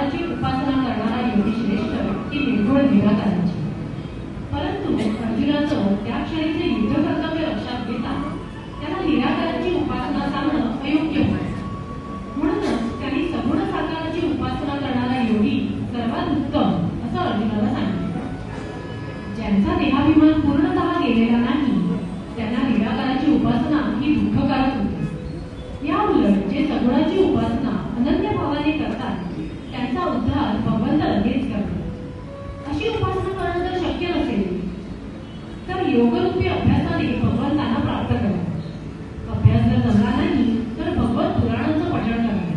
सगुणाची उपासना करणारा योगी श्रेष्ठ ही निर्गुण निराकाराची. परंतु अर्जुनाचं त्या क्षणीचे युद्ध कर्तव्य लक्षात घेता त्याला निराकाराची उपासना सांगणं अयोग्य होतं. म्हणूनच त्यांनी सगुण साकाराची उपासना करणारा योगी सर्वात उत्तम असं अर्जुनाला सांगितलं. ज्यांचा देहाभिमान पूर्णतः गेलेला नाही त्यांना निराकाराची उपासना ही दुःखकारक होते. या उलट जे सगुणाची उपासना अनन्य भावाने करतात त्यांचा उद्धार भगवंत लगेच करतात. अशी उपासना करणं जर शक्य नसेल तर योगरूपी अभ्यासाने भगवंतांना प्राप्त करा. अभ्यास जर जमला नाही तर भगवत पुराणांचं पठण करावे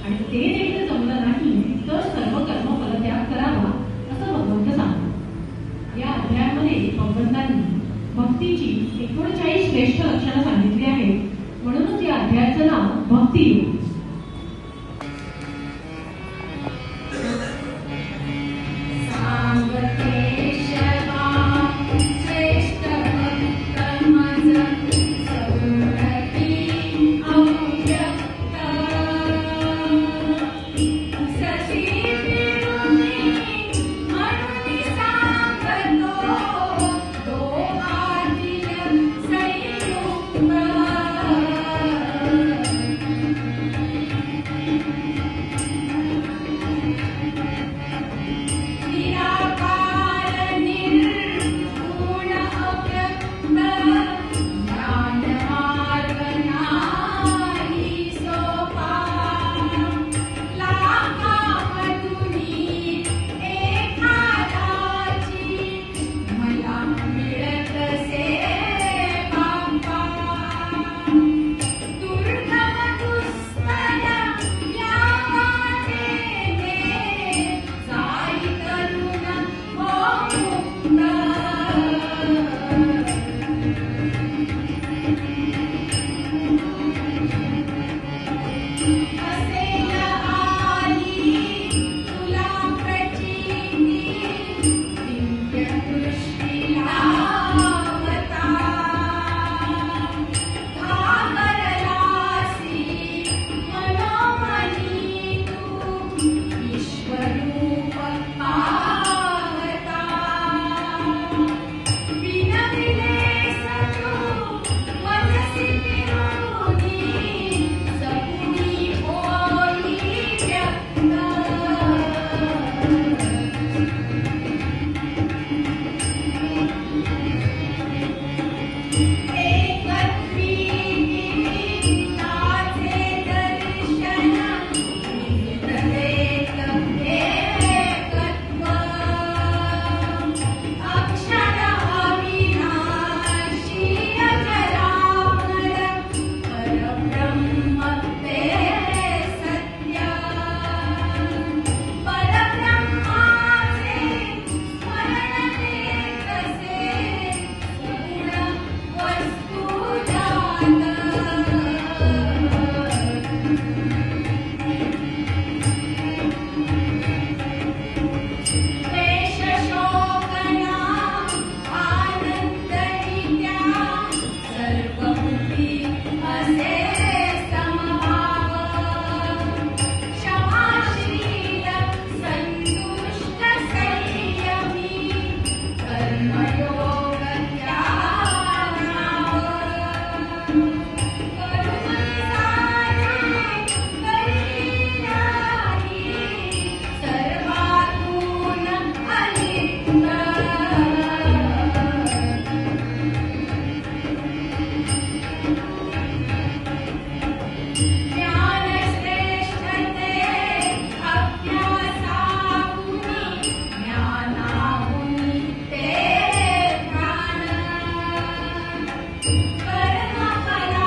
आणि ते देखील जमलं नाही तर सर्व कर्म फलत्याग करावा असं भगवंत सांगतात. या अध्यायामध्ये भगवंतांनी भक्तीची 39 श्रेष्ठ लक्षणं सांगितली आहेत. म्हणूनच या अध्यायाचं नाव भक्ती योग.